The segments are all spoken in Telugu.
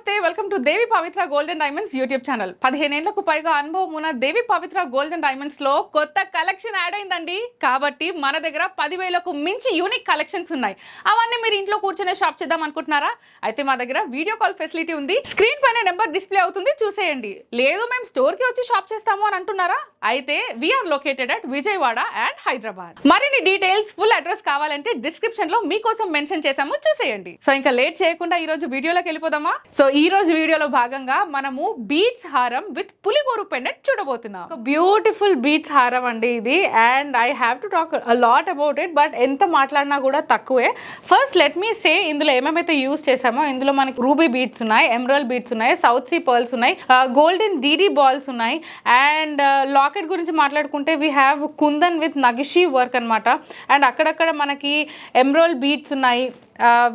నమస్తే welcome to Devi Pavitra gold and diamonds YouTube channel 15 ఏళ్లకు పైగా అనుభవం ఉన్న దేవి పవిత్ర గోల్డ్ అండ్ డైమండ్స్ లో కొత్త కలెక్షన్ యాడ్ అయిందండి. కాబట్టి మన దగ్గర 10,000కు మించి యూనిక్ కలెక్షన్స్ ఉన్నాయి. అవన్నీ మీరు ఇంట్లో కూర్చొని షాప్ చేద్దాం అనుకుంటున్నారా? అయితే మా దగ్గర వీడియో కాల్ ఫెసిలిటీ ఉంది. స్క్రీన్ పైన నెంబర్ డిస్ప్లే అవుతుంది, చూసేయండి. లేదు మేము స్టోర్ కి వచ్చి షాప్ చేస్తాము అని అంటున్నారా? అయితే we are located at Vijayawada and Hyderabad. మరిన్ని డీటెయిల్స్ ఫుల్ అడ్రస్ కావాలంటే డిస్క్రిప్షన్ లో మీకోసం మెన్షన్ చేసాము, చూసేయండి. సో ఇంకా లేట్ చేయకుండా ఈ రోజు వీడియోలోకి వెళ్ళిపోదామా? సో ఈ రోజు వీడియోలో భాగంగా మనము బీట్స్ హారం విత్ పులిగోరు పెండెంట్ చూడబోతున్నాం. బ్యూటిఫుల్ బీట్స్ హారం అండి ఇది. And I have to talk a lot about it, but ఎంత మాట్లాడినా కూడా తక్కువే. ఫస్ట్ లెట్ మీ సే ఇందులో ఏమేమైతే యూజ్ చేసామో. ఇందులో మనకి రూబీ బీట్స్ ఉన్నాయి, ఎమరాల్డ్ బీట్స్ ఉన్నాయి, సౌత్ సీ పర్ల్స్ ఉన్నాయి, గోల్డెన్ డీడీ బాల్స్ ఉన్నాయి. అండ్ లాకెట్ గురించి మాట్లాడుకుంటే we have kundan with nagishi work అనమాట. అండ్ అక్కడక్కడ మనకి ఎమరాల్డ్ బీట్స్ ఉన్నాయి,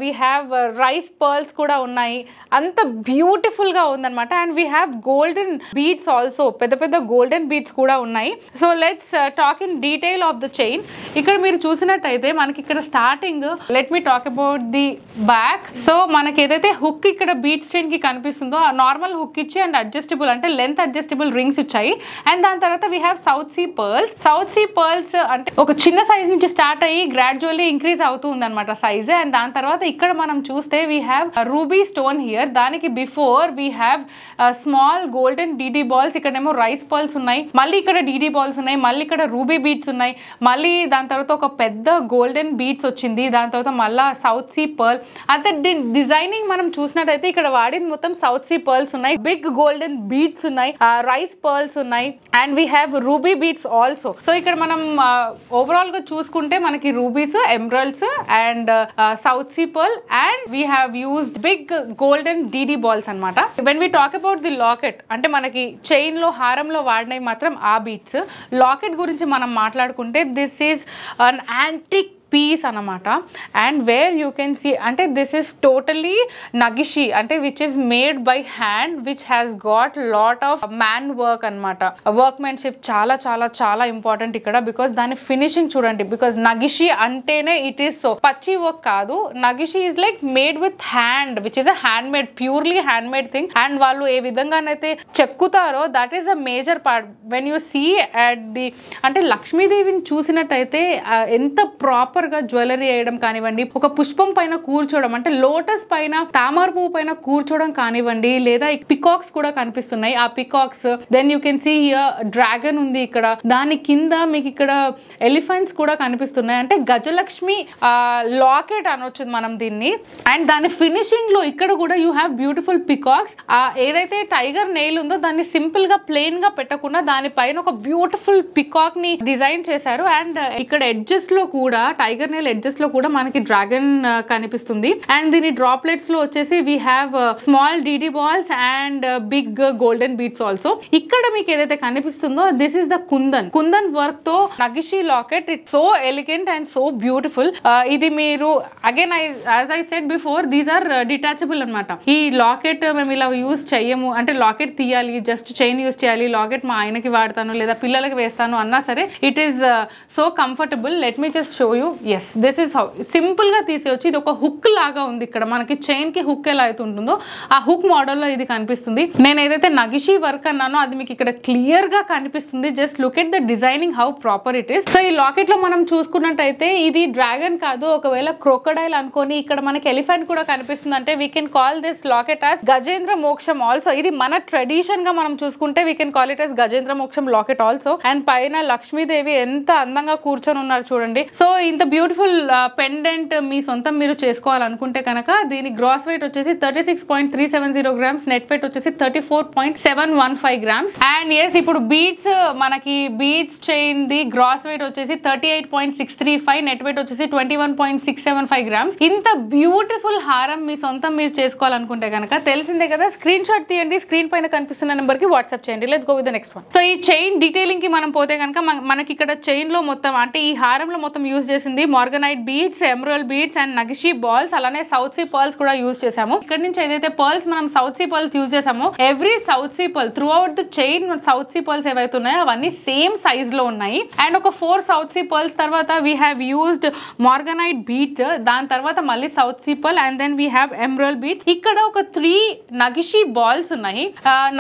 వీ హ్యావ్ రైస్ పర్ల్స్ కూడా ఉన్నాయి. అంత బ్యూటిఫుల్గా ఉందన్నమాట. And we have golden beads also, పెద్ద పెద్ద గోల్డెన్ బీడ్స్ కూడా ఉన్నాయి. So let's talk in detail of the chain. ఇక్కడ మీరు చూసినట్టయితే మనకి ఇక్కడ starting let me talk about the back. So మనకి ఏదైతే హుక్ ఇక్కడ బీడ్స్ చైన్ కి కనిపిస్తుందో ఆ నార్మల్ హుక్ ఇచ్చి అండ్ అడ్జస్టబుల్ అంటే లెంత్ అడ్జస్టబుల్ రింగ్స్ ఇచ్చాయి. అండ్ దాని తర్వాత we have south sea pearls. South sea pearls అంటే ఒక చిన్న సైజ్ నుంచి స్టార్ట్ అయ్యి గ్రాడ్యువల్లీ ఇంక్రీజ్ అవుతూ ఉందన్నమాట సైజ్. అండ్ దాని తర్వాత ఇక్కడ మనం చూస్తే we have ruby stone here. దానికి before we have small golden DD balls. ఇక్కడేమో రైస్ పర్ల్స్ ఉన్నాయి, మళ్ళీ ఇక్కడ డీడీ బాల్స్ ఉన్నాయి, మళ్ళీ ఇక్కడ రూబీ బీట్స్ ఉన్నాయి, మళ్ళీ దాని తర్వాత ఒక పెద్ద గోల్డెన్ బీట్స్ వచ్చింది, దాని తర్వాత మళ్ళీ సౌత్ సీ పర్ల్. అంతే డిజైనింగ్ మనం చూసినట్టయితే ఇక్కడ వాడింది మొత్తం సౌత్ సీ పర్ల్స్ ఉన్నాయి, బిగ్ గోల్డెన్ బీట్స్ ఉన్నాయి, రైస్ పర్ల్స్ ఉన్నాయి, and we have ruby beads also. So ఇక్కడ మనం ఓవరాల్ గా చూసుకుంటే మనకి rubies, emeralds and south sea pearl, and we have used big golden DD balls అన్నమాట. when we talk about the locket అంటే మనకి చైన్ లో హారంలో వాడినవి మాత్రం ఆ బీట్స్. లాకెట్ గురించి మనం మాట్లాడుకుంటే this is an antique piece అనమాట. And where you can see అంటే దిస్ ఈస్ టోటలీ నగిషి అంటే which is made by hand, which has got lot of man work అనమాట. వర్క్మెన్షిప్ చాలా చాలా చాలా ఇంపార్టెంట్ ఇక్కడ. బికాస్ దాని ఫినిషింగ్ చూడండి, బికాస్ నగిషి అంటేనే ఇట్ ఈస్ సో పచ్చి వర్క్ కాదు. Nagishi is like made with hand, which is a hand made, purely hand made thing. And వాళ్ళు ఏ విధంగానైతే చెక్కుతారో that is a major part. When you see at the అంటే లక్ష్మీదేవిని చూసినట్టయితే ఎంత ప్రాపర్ గా జ్యువెలరీ వేయడం కానివ్వండి, ఒక పుష్పం పైన కూర్చోవడం అంటే లోటస్ పైన తామర పువ్వు పైన కూర్చోవడం కానివ్వండి, లేదా పికాక్స్ కూడా కనిపిస్తున్నాయి. ఆ peacocks, then you can see here dragon ఉంది ఇక్కడ, దాని కింద మీకు ఇక్కడ ఎలిఫెంట్స్ కూడా కనిపిస్తున్నాయి. అంటే గజలక్ష్మి లాకెట్ అనొచ్చు మనం దీన్ని. అండ్ దాని ఫినిషింగ్ లో ఇక్కడ కూడా యూ హ్యావ్ బ్యూటిఫుల్ పికాక్స్. ఏదైతే టైగర్ నెయిల్ ఉందో దాన్ని సింపుల్ గా ప్లెయిన్ గా పెట్టకుండా దానిపైన ఒక బ్యూటిఫుల్ పికాక్ ని డిజైన్ చేశారు. అండ్ ఇక్కడ ఎడ్జెస్ లో కూడా టైగర్ నెయిల్ ఎడ్జెస్ లో కూడా మనకి డ్రాగన్ కనిపిస్తుంది. అండ్ దీని డ్రాప్లెట్స్ లో వచ్చేసి we have small DD balls and big golden beads also. ఇక్కడ మీకు ఏదైతే కనిపిస్తుందో this is the kundan work తో nagishi locket. It's so elegant and so beautiful. ఇది మీరు again as I said before these are detachable అనమాట. ఈ లాకెట్ మేము ఇలా యూజ్ చెయ్యము అంటే లాకెట్ తీయాలి, జస్ట్ చైన్ యూజ్ చేయాలి, లాకెట్ మా ఆయనకి వాడతాను లేదా పిల్లలకి వేస్తాను అన్నా సరే it is so comfortable. Let me just show you. Yes, this is how simple గా తీసేయచ్చు. ఇది ఒక హుక్ లాగా ఉంది. ఇక్కడ మనకి చైన్ కి హుక్ ఎలా అయితే ఉంటుందో ఆ హుక్ మోడల్ లో ఇది కనిపిస్తుంది. నేను ఏదైతే నగిషి వర్క్ అన్నానో అది మీకు ఇక్కడ క్లియర్ గా కనిపిస్తుంది. Just look at the designing how proper it is. So ఈ లాకెట్ లో మనం చూసుకున్నట్టయితే ఇది డ్రాగన్ కాదు, ఒకవేళ క్రోకడైల్ అనుకోని ఇక్కడ మనకి ఎలిఫెంట్ కూడా కనిపిస్తుంది. అంటే we can call this locket as Gajendra మోక్షం ఆల్సో. ఇది మన ట్రెడిషన్ గా మనం చూసుకుంటే we can call it as Gajendra మోక్షం లాకెట్ ఆల్సో. అండ్ పైన లక్ష్మీదేవి ఎంత అందంగా కూర్చొని ఉన్నారు చూడండి. సో ఇంత బ్యూటిఫుల్ పెండెంట్ మీ సొంతం మీరు చేసుకోవాలనుకుంటే కనుక దీని గ్రాస్ వెయిట్ వచ్చేసి 36.370 గ్రామ్స్, నెట్ వెయిట్ వచ్చేసి 34.715 గ్రామ్స్. అండ్ ఎస్, ఇప్పుడు బీట్స్ మనకి beads chain the gross weight వచ్చేసి 38.635, నెట్ వెయిట్ వచ్చేసి 21.675 గ్రామ్స్. ఇంత బ్యూటిఫుల్ హారం మీ సొంతం మీరు చేసుకోవాలనుకుంటే కనుక తెలిసిందే కదా, స్క్రీన్ షాట్ తీయండి, స్క్రీన్ పైన కనిపిస్తున్న నెంబర్ కి వాట్సాప్ చేయండి. Let's go with the next one. So ఈ చైన్ డీటెయిలింగ్ కి మనం పోతే కనుక మనకి ఇక్కడ చైన్ లో మొత్తం అంటే ఈ హారంలో మొత్తం యూజ్ చేసింది ఉంది. Morganite beads, emerald beads and nagishi balls, అలానే సౌత్ సీ పర్ల్స్ కూడా యూజ్ చేసాము. ఇక్కడ నుంచి ఏదైతే పర్ల్స్ మనం సౌత్ సీ పర్ల్స్ యూజ్ చేసామో every south sea pearl throughout the chain south sea pearls ఏవైతే ఉన్నాయో అవన్నీ సేమ్ సైజ్ లో ఉన్నాయి. అండ్ ఒక 4 సౌత్ సీ పర్ల్స్ తర్వాత we have used morganite bead, దాని తర్వాత మళ్ళీ south sea pearl and then we have emerald bead. ఇక్కడ ఒక 3 నగిషి బాల్స్ ఉన్నాయి.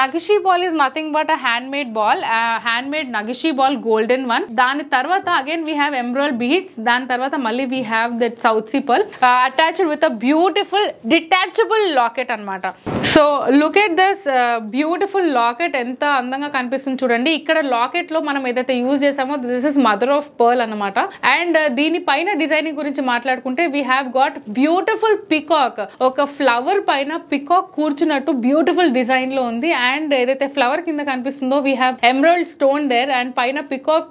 Nagishi ball is nothing but a hand made ball, hand made nagishi ball golden one. దాని తర్వాత again we have emerald beads, దాని తర్వాత మళ్ళీ we have that south sea pearl attached with a beautiful detachable locket అన్నమాట. So look at this beautiful locket, ఎంత అందంగా కనిపిస్తుంది చూడండి. ఇక్కడ లాకెట్ లో మనం ఏదైతే యూజ్ చేసామో this is mother of pearl అన్నమాట. అండ్ దీనిపైన డిజైనింగ్ గురించి మాట్లాడుకుంటే we have got beautiful peacock, ఒక ఫ్లవర్ పైన పికాక్ కూర్చున్నట్టు బ్యూటిఫుల్ డిజైన్ లో ఉంది. అండ్ ఏదైతే ఫ్లవర్ కింద కనిపిస్తుందో we have emerald stone there, and పైన పికాక్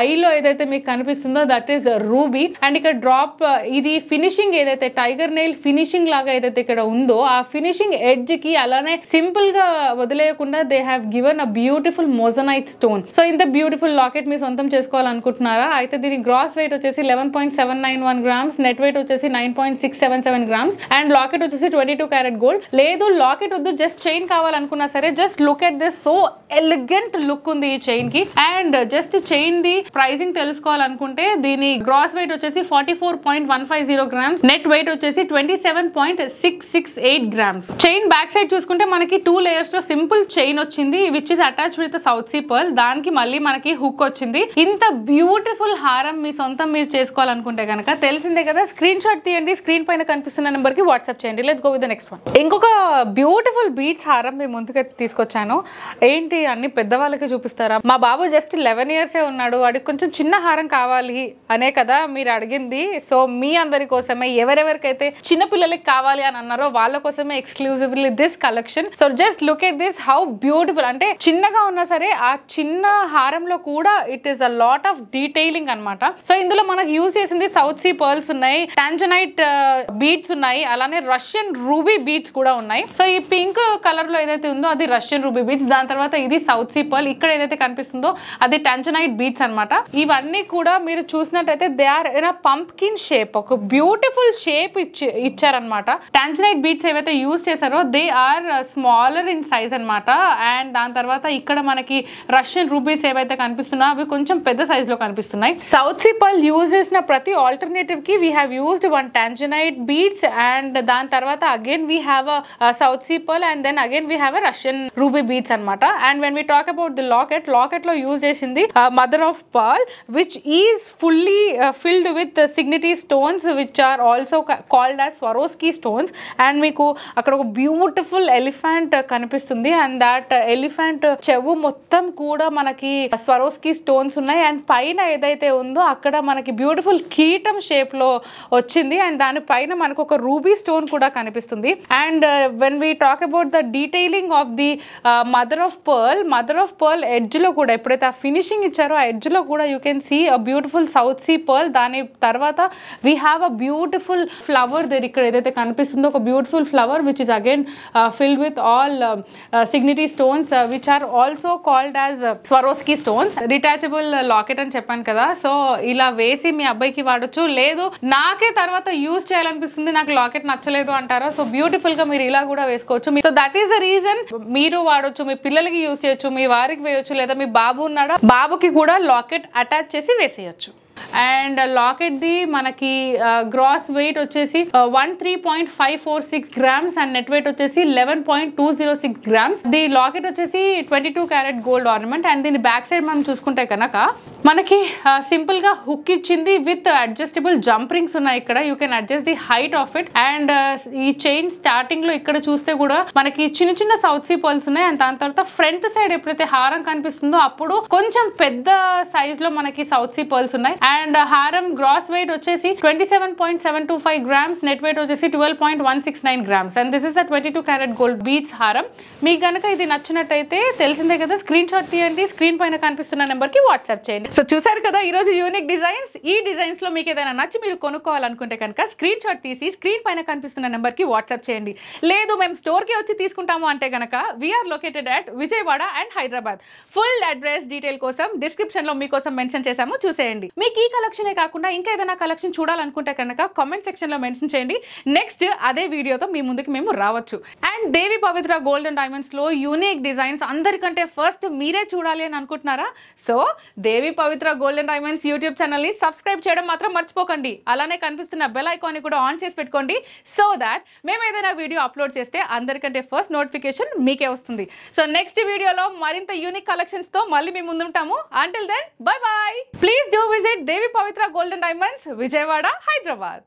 ఐ లో ఏదైతే మీకు కనిపిస్తుందో దట్ ఈస్ రూబీ. అండ్ ఇక్కడ డ్రాప్ ఇది ఫినిషింగ్ ఏదైతే టైగర్ నెయిల్ ఫినిషింగ్ లాగా ఏదైతే ఇక్కడ ఉందో ఆ ఫినిషింగ్ ఎడ్జ్ కి అలానే సింపుల్ గా వదిలేయకుండా they have given a beautiful moissanite stone. So ఇంత బ్యూటిఫుల్ లాకెట్ మీ సొంతం చేసుకోవాలనుకుంటున్నారా? అయితే దీని గ్రాస్ వెయిట్ వచ్చేసి 11.791 గ్రామ్స్, నెట్ వెయిట్ వచ్చేసి 9.677 గ్రామ్స్ అండ్ లాకెట్ వచ్చేసి 22 క్యారెట్ గోల్డ్. లేదు లాకెట్ వద్దు జస్ట్ చైన్ కావాలనుకున్నా సరే just look at this, so elegant look ఉంది ఈ చైన్ కి. And just chain the pricing తెలుసుకోవాలనుకుంటే దీని గ్రాస్ వెయిట్ వచ్చేసి 44.150 గ్రామ్స్, నెట్ వెయిట్ వచ్చేసి 27.668 గ్రామ్స్. చైన్ బ్యాక్ సైడ్ చూసుకుంటే మనకి 2 లేయర్స్ లో సింపుల్ చైన్ వచ్చింది which is attached with south sea pearl, దానికి మళ్ళీ మనకి హుక్ వచ్చింది. ఇంత బ్యూటిఫుల్ హారం మీ సొంతం మీరు చేసుకోవాలనుకుంటే కనుక తెలిసిందే కదా, స్క్రీన్ షాట్ తీయండి, స్క్రీన్ పైన కనిపిస్తున్న నెంబర్ కి వాట్సాప్ చేయండి. Let's go with the next one. ఇంకొక బ్యూటిఫుల్ బీట్స్ హారం మీ ముందుకు తీసుకొచ్చాను. ఏంటి అన్ని పెద్దవాళ్ళకి చూపిస్తారా? మా బాబు జస్ట్ 11 ఇయర్సే ఉన్నాడు, వాడికి కొంచెం చిన్న హారం కావాలి అనే కదా మీరు అడిగింది. సో మీ అందరి కోసమే, ఎవరెవరికైతే చిన్న పిల్లలకి కావాలి అని అన్నారో వాళ్ళ కోసమే exclusively this collection. So just look at this, how beautiful. అంటే చిన్నగా ఉన్నా సరే ఆ చిన్న హారంలో కూడా it is a lot of detailing అన్నమాట. సో ఇందులో మనకు యూజ్ చేసింది సౌత్ సీ పర్ల్స్ ఉన్నాయి, టాంజనైట్ బీడ్స్ ఉన్నాయి, అలానే రష్యన్ రూబీ బీడ్స్ కూడా ఉన్నాయి. సో ఈ పింక్ కలర్ లో ఏదైతే ఉందో అది రష్యన్ రూబీ బీడ్స్, దాని తర్వాత ఇది సౌత్ సీ పర్ల్, ఇక్కడ ఏదైతే కనిపిస్తుందో అది టాంజనైట్ బీడ్స్ అన్నమాట. ఇవన్నీ కూడా మీరు చూసినట్టయితే they are in a pumpkin shape, ఒక బ్యూటిఫుల్ షేప్ ఇచ్చారనమాట. టాంజనైట్ బీడ్స్ ఏవైతే యూజ్ చేశారో they are smaller in size అనమాట. అండ్ దాని తర్వాత ఇక్కడ మనకి రష్యన్ రూబీస్ ఏవైతే కనిపిస్తున్నాయో అవి కొంచెం పెద్ద సైజ్ లో కనిపిస్తున్నాయి. సౌత్ సీ పర్ల్ యూజ్ చేసిన ప్రతి ఆల్టర్నేటివ్ కి we have used 1 tanzanite beads and దాని తర్వాత again we have a south sea pearl and then again we have a Russian ruby beads అనమాట. And when we talk about the locket, locket లో యూజ్ చేసింది mother of pearl which is fully filled with signity stones which are also called as Swarovski stones. And మీకు అక్కడ ఒక బ్యూటిఫుల్ ఎలిఫెంట్ కనిపిస్తుంది అండ్ దాట్ ఎలిఫెంట్ చెవు మొత్తం కూడా మనకి స్వరోస్కీ స్టోన్స్ ఉన్నాయి. అండ్ పైన ఏదైతే ఉందో అక్కడ మనకి బ్యూటిఫుల్ కీటం షేప్ లో వచ్చింది అండ్ దానిపైన మనకు ఒక రూబీ స్టోన్ కూడా కనిపిస్తుంది. And when we talk about the detailing of the mother of pearl edge లో కూడా ఎప్పుడైతే ఆ ఫినిషింగ్ ఇచ్చారో ఆ ఎడ్జ్ లో కూడా you can see a beautiful south sea pearl. దాని తర్వాత we have a beautiful flower there, ఇక్కడ ఏదైతే కనిపిస్తుందో ఒక beautiful flower which is again filled with all signity stones which are also called as Swarovski stones. Detachable locket అని చెప్పాను కదా, సో ఇలా వేసి మీ అబ్బాయికి వాడొచ్చు. లేదు నాకే తర్వాత యూజ్ చేయాలనిపిస్తుంది, నాకు లాకెట్ నచ్చలేదు అంటారా, సో బ్యూటిఫుల్ గా మీరు ఇలా కూడా వేసుకోవచ్చు. So that is the reason మీరు వాడొచ్చు, మీ పిల్లలకి యూజ్ చేయొచ్చు, మీ వారికి వేయొచ్చు, లేదా మీ బాబు ఉన్నాడా బాబుకి కూడా లాకెట్ అటాచ్ చేసి వేసేయచ్చు. అండ్ లాకెట్ ది మనకి గ్రాస్ వెయిట్ వచ్చేసి 13.546 గ్రామ్స్ అండ్ నెట్ వెయిట్ వచ్చేసి 11.206 గ్రామ్స్. ది లాకెట్ వచ్చేసి 22 క్యారెట్ గోల్డ్ ఆర్నమెంట్. అండ్ దీని బ్యాక్ సైడ్ మనం చూసుకుంటే కనుక మనకి సింపుల్ గా హుక్ ఇచ్చింది విత్ అడ్జస్టబుల్ జంప్ రింగ్స్ ఉన్నాయి. ఇక్కడ you can adjust the height of it. And ఈ చైన్ స్టార్టింగ్ లో ఇక్కడ చూస్తే కూడా మనకి చిన్న చిన్న సౌత్ సీ పర్ల్స్ ఉన్నాయి. అండ్ దాని తర్వాత ఫ్రంట్ సైడ్ ఎప్పుడైతే హారం కనిపిస్తుందో అప్పుడు కొంచెం పెద్ద సైజ్ లో మనకి సౌత్ సీ పర్ల్స్ ఉన్నాయి. అండ్ హారం గ్రాస్ వెయిట్ వచ్చేసి 27.725 గ్రామ్స్, నెట్ వెయిట్ వచ్చేసి 12.169 grams. And this is a 22 carat gold beads హారం. మీకు కనుక ఇది నచ్చినట్టయితే తెలిసిందే కదా, స్క్రీన్ షాట్ తీయండి, స్క్రీన్ పైన కనిపిస్తున్న నెంబర్ కి వాట్సాప్ చేయండి. సో చూసారు కదా ఈ రోజు యూనిక్ డిజైన్స్. ఈ డిజైన్స్ లో మీకు ఏదైనా నచ్చి మీరు కొనుక్కోవాలనుకుంటే కనుక స్క్రీన్ షాట్ తీసి స్క్రీన్ పైన కనిపిస్తున్న నెంబర్ కి వాట్సాప్ చేయండి. లేదు మేము స్టోర్ కి వచ్చి తీసుకుంటాము అంటే కనుక we are located at Vijayawada and Hyderabad. Full address detail కోసం డిస్క్రిప్షన్ లో మీకోసం మెన్షన్ చేసాము, చూసేయండి. మీకు మీకు ఈ కలెక్షనే కాకుండా ఇంకా ఏదైనా కలెక్షన్ చూడాలనుకుంటే కనుక కామెంట్ సెక్షన్లో మెన్షన్ చేయండి. నెక్స్ట్ అదే వీడియోతో మీ ముందుకు మేము రావచ్చు. And Devi Pavitra gold and డైమండ్స్లో యూనిక్ డిజైన్స్ అందరికంటే ఫస్ట్ మీరే చూడాలి అని అనుకుంటున్నారా? So Devi Pavitra gold and diamonds YouTube ఛానల్ని సబ్స్క్రైబ్ చేయడం మాత్రం మర్చిపోకండి. అలానే కనిపిస్తున్న బెల్ ఐకాన్ని కూడా ఆన్ చేసి పెట్టుకోండి. సో దాట్ మేము ఏదైనా వీడియో అప్లోడ్ చేస్తే అందరికంటే ఫస్ట్ నోటిఫికేషన్ మీకే వస్తుంది. సో నెక్స్ట్ వీడియోలో మరింత యూనిక్ కలెక్షన్స్తో మళ్ళీ మేము ముందుంటాము. Until then bye bye. Please do visit Devi Pavitra gold and diamonds, Vijayawada, Hyderabad.